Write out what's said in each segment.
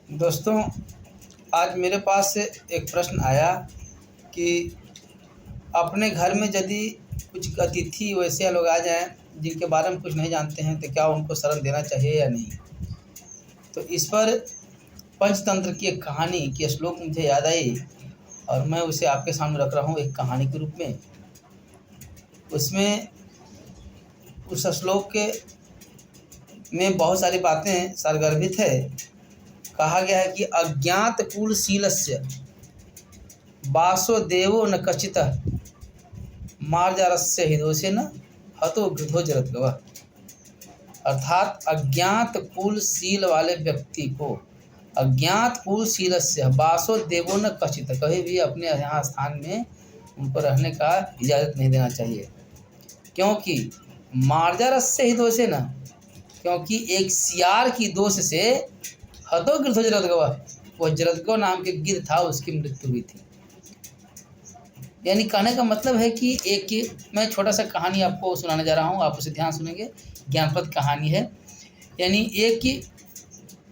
दोस्तों, आज मेरे पास एक प्रश्न आया कि अपने घर में यदि कुछ अतिथि वैसे लोग आ जाएं जिनके बारे में कुछ नहीं जानते हैं तो क्या उनको शरण देना चाहिए या नहीं। तो इस पर पंचतंत्र की एक कहानी की श्लोक मुझे याद आई और मैं उसे आपके सामने रख रहा हूँ एक कहानी के रूप में। उसमें उस श्लोक के में बहुत सारी बातें सारगर्भित है। कहा गया है कि अज्ञात कुलशीलस्य वासो देवो न कचितः मार्जारस्य हिदोषेन हतो गृधो जरद्गवः। अर्थात अज्ञात कुलशील वाले व्यक्ति को, अज्ञात कुलशीलस्य वासो देवो न कचितः, कहीं भी अपने यहाँ स्थान में उनको रहने का इजाज़त नहीं देना चाहिए। क्योंकि मार्जारस्य हिदोषेन, क्योंकि एक सियार की दोष से हतो गृधो जरद्गवः, वह जरद्गव नाम के गिद्ध था, उसकी मृत्यु हुई थी। यानी कहने का मतलब है कि मैं छोटा सा कहानी आपको सुनाने जा रहा हूँ, आप उसे ध्यान सुनेंगे। ज्ञानप्रद कहानी है। यानी एक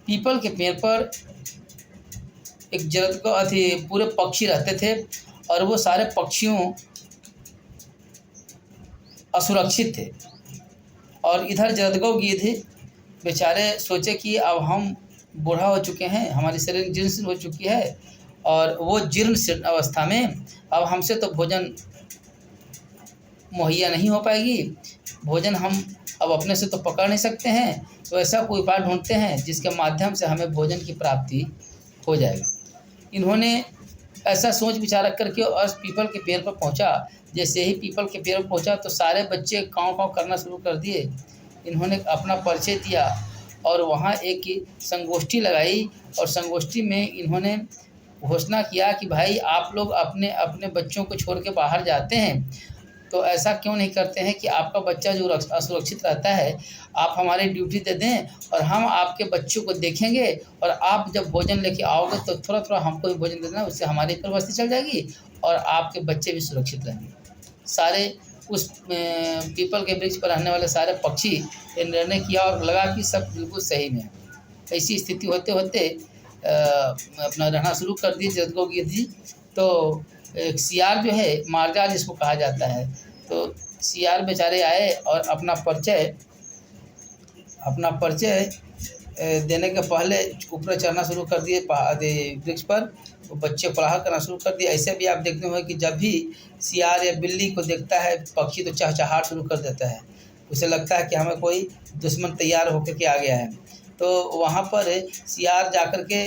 पीपल के पेड़ पर एक जरद्गव पूरे पक्षी रहते थे और वो सारे पक्षियों असुरक्षित थे। और इधर जरद्गव गिद्ध बेचारे सोचे कि अब हम बूढ़ा हो चुके हैं, हमारी शरीर जीर्ण हो चुकी है और वो जीर्ण अवस्था में अब हमसे तो भोजन मुहैया नहीं हो पाएगी, भोजन हम अब अपने से तो पकड़ नहीं सकते हैं, तो ऐसा कोई उपाय ढूंढते हैं जिसके माध्यम से हमें भोजन की प्राप्ति हो जाएगी। इन्होंने ऐसा सोच विचार करके और पीपल के पेड़ पर पहुंचा। जैसे ही पीपल के पेड़ पर पहुंचा तो सारे बच्चे काँव काँव करना शुरू कर दिए। इन्होंने अपना परिचय दिया और वहाँ एक संगोष्ठी लगाई और संगोष्ठी में इन्होंने घोषणा किया कि भाई आप लोग अपने अपने बच्चों को छोड़ के बाहर जाते हैं तो ऐसा क्यों नहीं करते हैं कि आपका बच्चा जो असुरक्षित रहता है आप हमारी ड्यूटी दे दें और हम आपके बच्चों को देखेंगे और आप जब भोजन लेके आओगे तो थोड़ा थोड़ा हमको भी भोजन दे देना, उससे हमारी प्रवृत्ति चल जाएगी और आपके बच्चे भी सुरक्षित रहेंगे। सारे उस पीपल के वृक्ष पर रहने वाले सारे पक्षी ये निर्णय किया और लगा कि सब बिल्कुल सही में है। ऐसी स्थिति होते होते अपना रहना शुरू कर दिए जरद्गव गिद्ध जी। तो एक सियार जो है, मार्जार जिसको कहा जाता है, तो सियार बेचारे आए और अपना परिचय देने के पहले ऊपर चढ़ना शुरू कर दिए वृक्ष पर, तो बच्चे पढ़ा करना शुरू कर दिए। ऐसे भी आप देखते होंगे कि जब भी सियार या बिल्ली को देखता है पक्षी तो चहचहाहट शुरू कर देता है, उसे लगता है कि हमें कोई दुश्मन तैयार होकर के आ गया है। तो वहाँ पर सियार जाकर के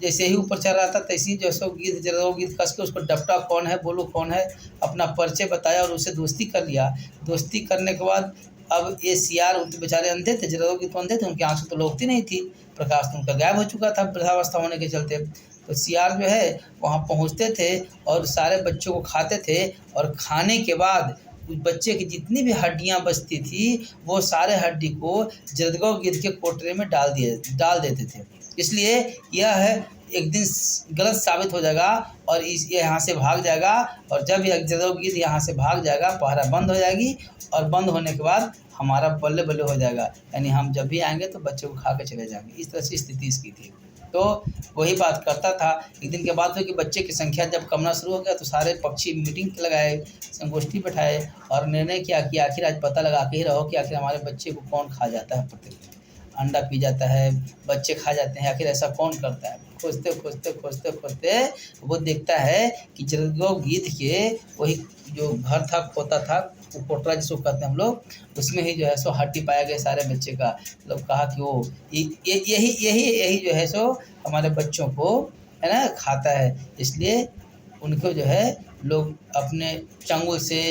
जैसे ही ऊपर चढ़ रहा था तैसे ही जरद्गव गिद्ध कस के उसको डपटा, कौन है बोलो कौन है, अपना परिचय बताया और उससे दोस्ती कर लिया। दोस्ती करने के बाद अब ये सियार उनके बेचारे अंधे थे, जरद्गव गिद्ध अंधे थे, उनकी आँख तो लोकती नहीं थी, प्रकाश तो उनका गायब हो चुका था वृद्धावस्था होने के चलते। तो सियार जो है वहाँ पहुँचते थे और सारे बच्चों को खाते थे और खाने के बाद उस बच्चे की जितनी भी हड्डियाँ बचती थी वो सारे हड्डी को जरद्गव गिद्ध के कोटरे में डाल देते थे। इसलिए यह है एक दिन गलत साबित हो जाएगा और ये यहाँ से भाग जाएगा और जब यह जरद्गव गिद्ध यहाँ से भाग जाएगा पहरा बंद हो जाएगी और बंद होने के बाद हमारा बल्ले बल्ले हो जाएगा, यानी हम जब भी आएंगे तो बच्चे को खा के चले जाएंगे। इस तरह से स्थिति इसकी थी। तो वही बात करता था। एक दिन के बाद हुई कि बच्चे की संख्या जब कमना शुरू हो गया तो सारे पक्षी मीटिंग लगाए, संगोष्ठी बैठाए और निर्णय किया कि आखिर आज पता लगा के ही रहो कि आखिर हमारे बच्चे को कौन खा जाता है। प्रतिदिन अंडा पी जाता है, बच्चे खा जाते हैं, आखिर ऐसा कौन करता है। खोजते खोजते खोजते खोजते वो देखता है कि जरद्गव गिद्ध के वही जो घर था, खोता था, कोटरा जिसको कहते हैं हम लोग, उसमें ही जो है सो हड्डी पाया गया सारे बच्चे का। लोग कहा कि वो यही जो है सो हमारे बच्चों को है ना खाता है। इसलिए उनको जो है लोग अपने चंगुल से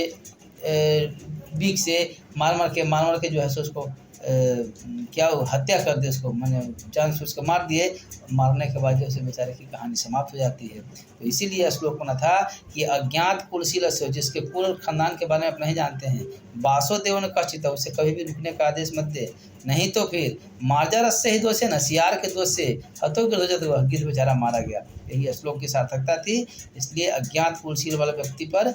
बीक से मार के जो है सो उसको क्या हत्या कर दे, उसको मैंने जान से उसको मार दिए। मारने के बाद जो है बेचारे की कहानी समाप्त हो जाती है। तो इसीलिए श्लोक बना था कि अज्ञात कुलशीलस्य, जिसके पूर्ण खानदान के बारे में आप नहीं जानते हैं, वासुदेव ने कष्टित, उसे कभी भी रुकने का आदेश मत दे, नहीं तो फिर मार्जारस्य ही दोष है, न सियार के दोष से हतो गिद्ध बेचारा मारा गया। यही श्लोक की सार्थकता थी। इसलिए अज्ञात कुलशील वाले व्यक्ति पर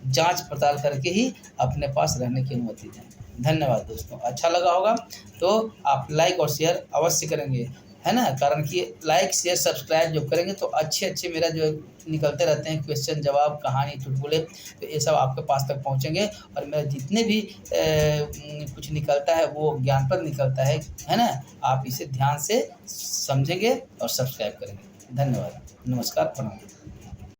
जांच पड़ताल करके ही अपने पास रहने की अनुमति दें। धन्यवाद दोस्तों। अच्छा लगा होगा तो आप लाइक और शेयर अवश्य करेंगे। है ना। कारण कि लाइक शेयर सब्सक्राइब जब करेंगे तो अच्छे मेरा जो निकलते रहते हैं क्वेश्चन जवाब, कहानी, चुटकुले, तो ये सब आपके पास तक पहुँचेंगे। और मेरा जितने भी कुछ निकलता है वो ज्ञानप्रद निकलता है ना। आप इसे ध्यान से समझेंगे और सब्सक्राइब करेंगे। धन्यवाद, नमस्कार, प्रणाम।